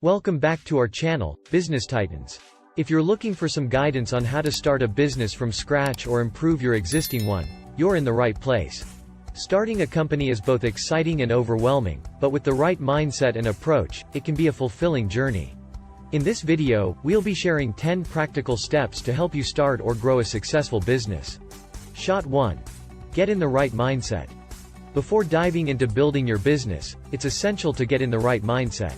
Welcome back to our channel, Business Titans. If you're looking for some guidance on how to start a business from scratch or improve your existing one, you're in the right place. Starting a company is both exciting and overwhelming, but with the right mindset and approach, it can be a fulfilling journey. In this video, we'll be sharing 10 practical steps to help you start or grow a successful business. Shot 1. Get in the right mindset. Before diving into building your business, it's essential to get in the right mindset.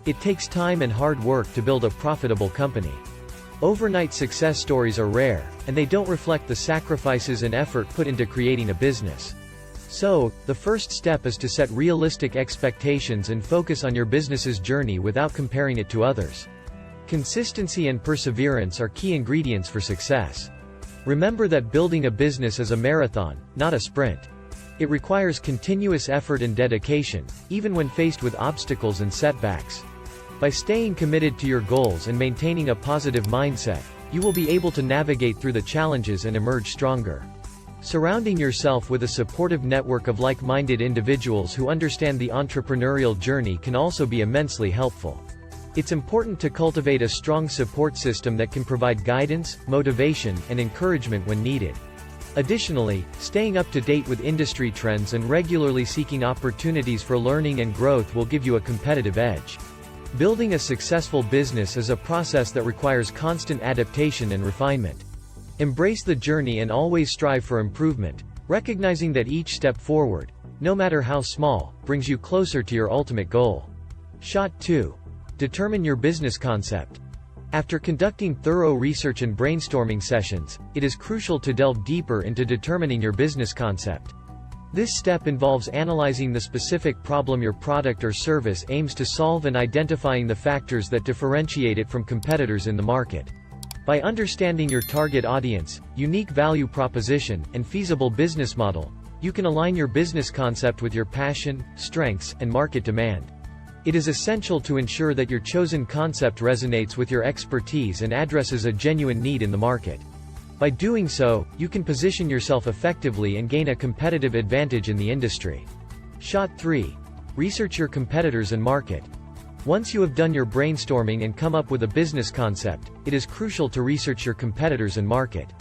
It takes time and hard work to build a profitable company. Overnight success stories are rare, and they don't reflect the sacrifices and effort put into creating a business. So, the first step is to set realistic expectations and focus on your business's journey without comparing it to others. Consistency and perseverance are key ingredients for success. Remember that building a business is a marathon, not a sprint. It requires continuous effort and dedication, even when faced with obstacles and setbacks. By staying committed to your goals and maintaining a positive mindset, you will be able to navigate through the challenges and emerge stronger. Surrounding yourself with a supportive network of like-minded individuals who understand the entrepreneurial journey can also be immensely helpful. It's important to cultivate a strong support system that can provide guidance, motivation, and encouragement when needed. Additionally, staying up to date with industry trends and regularly seeking opportunities for learning and growth will give you a competitive edge. Building a successful business is a process that requires constant adaptation and refinement. Embrace the journey and always strive for improvement, recognizing that each step forward, no matter how small, brings you closer to your ultimate goal. Shot 2. Determine your business concept. After conducting thorough research and brainstorming sessions, it is crucial to delve deeper into determining your business concept. This step involves analyzing the specific problem your product or service aims to solve and identifying the factors that differentiate it from competitors in the market. By understanding your target audience, unique value proposition, and feasible business model, you can align your business concept with your passion, strengths, and market demand. It is essential to ensure that your chosen concept resonates with your expertise and addresses a genuine need in the market. By doing so, you can position yourself effectively and gain a competitive advantage in the industry. Shot 3. Research your competitors and market. Once you have done your brainstorming and come up with a business concept, it is crucial to research your competitors and market.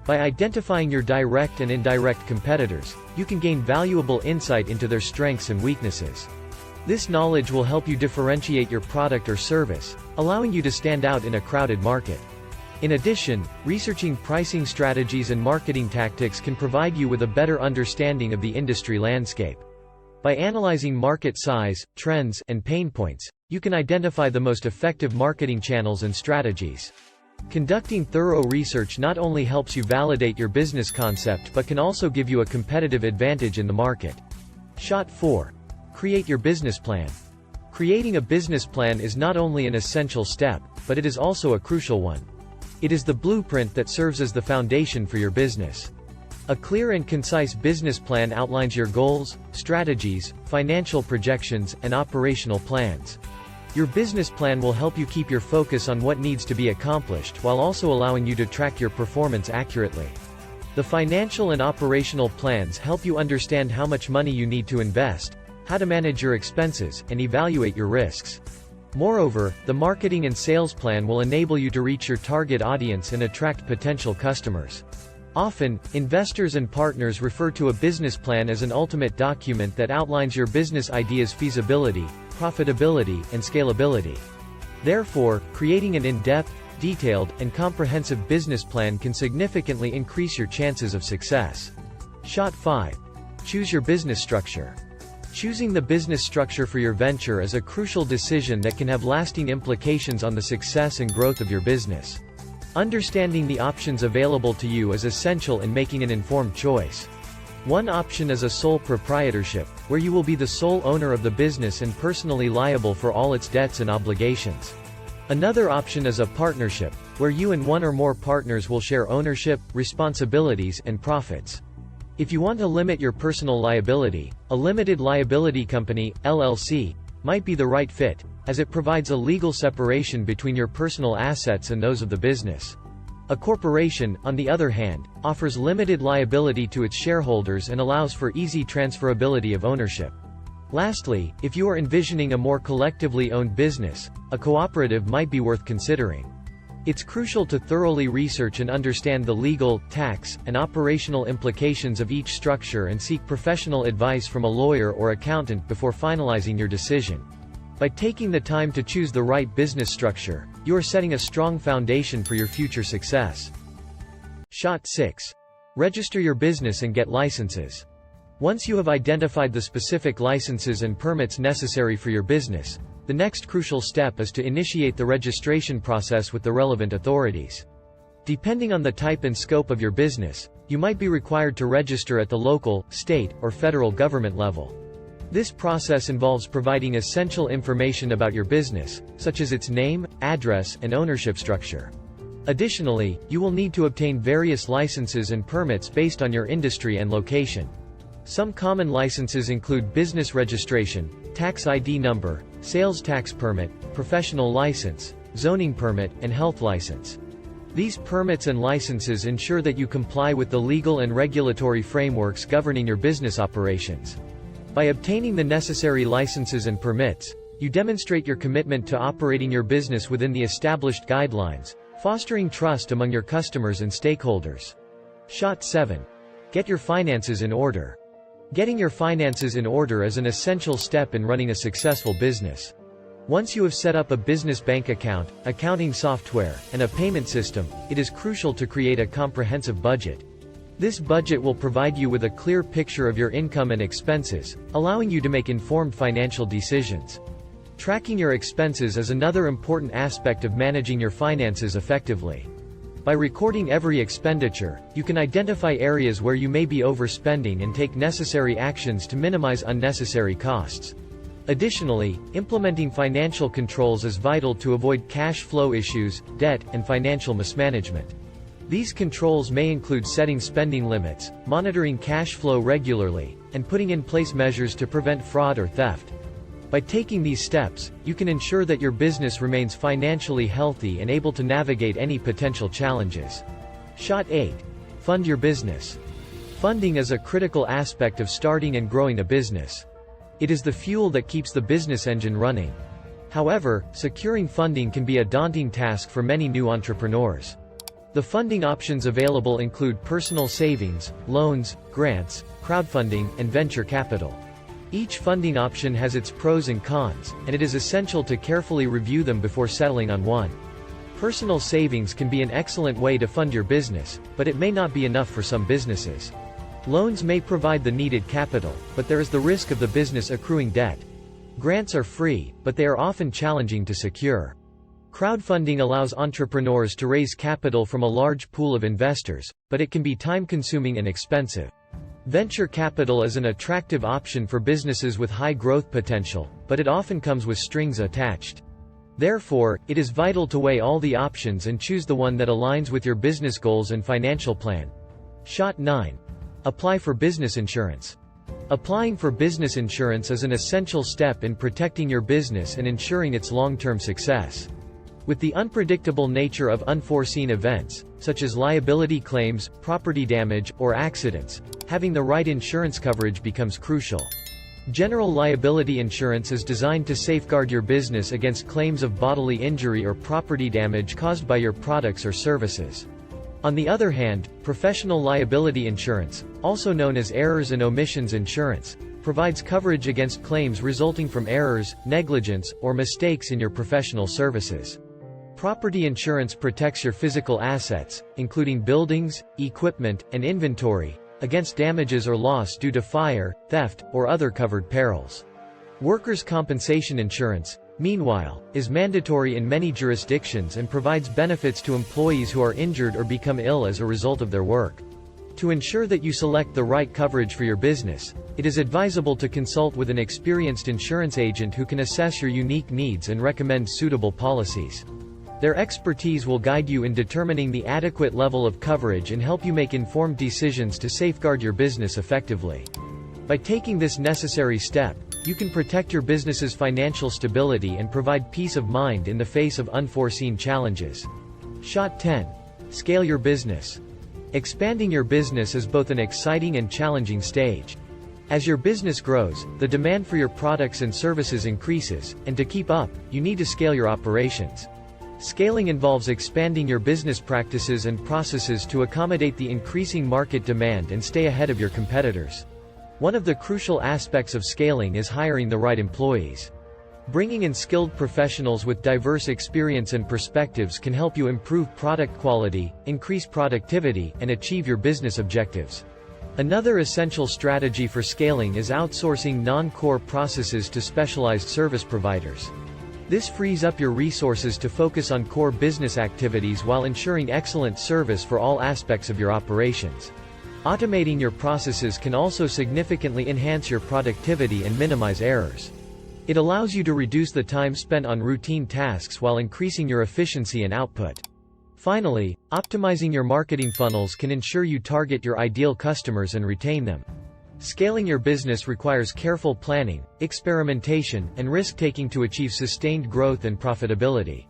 By identifying your direct and indirect competitors, you can gain valuable insight into their strengths and weaknesses. This knowledge will help you differentiate your product or service, allowing you to stand out in a crowded market. In addition, researching pricing strategies and marketing tactics can provide you with a better understanding of the industry landscape. By analyzing market size, trends, and pain points, you can identify the most effective marketing channels and strategies. Conducting thorough research not only helps you validate your business concept but can also give you a competitive advantage in the market. Shot 4. Create your business plan. Creating a business plan is not only an essential step, but it is also a crucial one. It is the blueprint that serves as the foundation for your business. A clear and concise business plan outlines your goals, strategies, financial projections, and operational plans. Your business plan will help you keep your focus on what needs to be accomplished while also allowing you to track your performance accurately. The financial and operational plans help you understand how much money you need to invest, how to manage your expenses, and evaluate your risks. Moreover, the marketing and sales plan will enable you to reach your target audience and attract potential customers. Often, investors and partners refer to a business plan as an ultimate document that outlines your business idea's feasibility, profitability, and scalability. Therefore, creating an in-depth, detailed, and comprehensive business plan can significantly increase your chances of success. Shot 5. Choose your business structure. Choosing the business structure for your venture is a crucial decision that can have lasting implications on the success and growth of your business. Understanding the options available to you is essential in making an informed choice. One option is a sole proprietorship, where you will be the sole owner of the business and personally liable for all its debts and obligations. Another option is a partnership, where you and one or more partners will share ownership, responsibilities, and profits. If you want to limit your personal liability, a limited liability company, LLC, might be the right fit, as it provides a legal separation between your personal assets and those of the business. A corporation, on the other hand, offers limited liability to its shareholders and allows for easy transferability of ownership. Lastly, if you are envisioning a more collectively owned business, a cooperative might be worth considering. It's crucial to thoroughly research and understand the legal, tax, and operational implications of each structure and seek professional advice from a lawyer or accountant before finalizing your decision. By taking the time to choose the right business structure, you are setting a strong foundation for your future success. Shot 6. Register your business and get licenses. Once you have identified the specific licenses and permits necessary for your business, the next crucial step is to initiate the registration process with the relevant authorities. Depending on the type and scope of your business, you might be required to register at the local, state, or federal government level. This process involves providing essential information about your business, such as its name, address, and ownership structure. Additionally, you will need to obtain various licenses and permits based on your industry and location. Some common licenses include business registration, tax ID number, sales tax permit, professional license, zoning permit, and health license. These permits and licenses ensure that you comply with the legal and regulatory frameworks governing your business operations. By obtaining the necessary licenses and permits, you demonstrate your commitment to operating your business within the established guidelines, fostering trust among your customers and stakeholders. Shot 7. Get your finances in order. Getting your finances in order is an essential step in running a successful business. Once you have set up a business bank account, accounting software, and a payment system, it is crucial to create a comprehensive budget. This budget will provide you with a clear picture of your income and expenses, allowing you to make informed financial decisions. Tracking your expenses is another important aspect of managing your finances effectively. By recording every expenditure, you can identify areas where you may be overspending and take necessary actions to minimize unnecessary costs. Additionally, implementing financial controls is vital to avoid cash flow issues, debt, and financial mismanagement. These controls may include setting spending limits, monitoring cash flow regularly, and putting in place measures to prevent fraud or theft. By taking these steps, you can ensure that your business remains financially healthy and able to navigate any potential challenges. Shot 8. Fund your business. Funding is a critical aspect of starting and growing a business. It is the fuel that keeps the business engine running. However, securing funding can be a daunting task for many new entrepreneurs. The funding options available include personal savings, loans, grants, crowdfunding, and venture capital. Each funding option has its pros and cons, and it is essential to carefully review them before settling on one. Personal savings can be an excellent way to fund your business, but it may not be enough for some businesses. Loans may provide the needed capital, but there is the risk of the business accruing debt. Grants are free, but they are often challenging to secure. Crowdfunding allows entrepreneurs to raise capital from a large pool of investors, but it can be time-consuming and expensive. Venture capital is an attractive option for businesses with high growth potential, but it often comes with strings attached. Therefore, it is vital to weigh all the options and choose the one that aligns with your business goals and financial plan. Shot 9. Apply for business insurance. Applying for business insurance is an essential step in protecting your business and ensuring its long-term success. With the unpredictable nature of unforeseen events, such as liability claims, property damage, or accidents, having the right insurance coverage becomes crucial. General liability insurance is designed to safeguard your business against claims of bodily injury or property damage caused by your products or services. On the other hand, professional liability insurance, also known as errors and omissions insurance, provides coverage against claims resulting from errors, negligence, or mistakes in your professional services. Property insurance protects your physical assets, including buildings, equipment, and inventory, against damages or loss due to fire, theft, or other covered perils. Workers' compensation insurance, meanwhile, is mandatory in many jurisdictions and provides benefits to employees who are injured or become ill as a result of their work. To ensure that you select the right coverage for your business, it is advisable to consult with an experienced insurance agent who can assess your unique needs and recommend suitable policies. Their expertise will guide you in determining the adequate level of coverage and help you make informed decisions to safeguard your business effectively. By taking this necessary step, you can protect your business's financial stability and provide peace of mind in the face of unforeseen challenges. Shot 10. Scale your business. Expanding your business is both an exciting and challenging stage. As your business grows, the demand for your products and services increases, and to keep up, you need to scale your operations. Scaling involves expanding your business practices and processes to accommodate the increasing market demand and stay ahead of your competitors. One of the crucial aspects of scaling is hiring the right employees. Bringing in skilled professionals with diverse experience and perspectives can help you improve product quality, increase productivity, and achieve your business objectives. Another essential strategy for scaling is outsourcing non-core processes to specialized service providers. This frees up your resources to focus on core business activities while ensuring excellent service for all aspects of your operations. Automating your processes can also significantly enhance your productivity and minimize errors. It allows you to reduce the time spent on routine tasks while increasing your efficiency and output. Finally, optimizing your marketing funnels can ensure you target your ideal customers and retain them. Scaling your business requires careful planning, experimentation, and risk-taking to achieve sustained growth and profitability.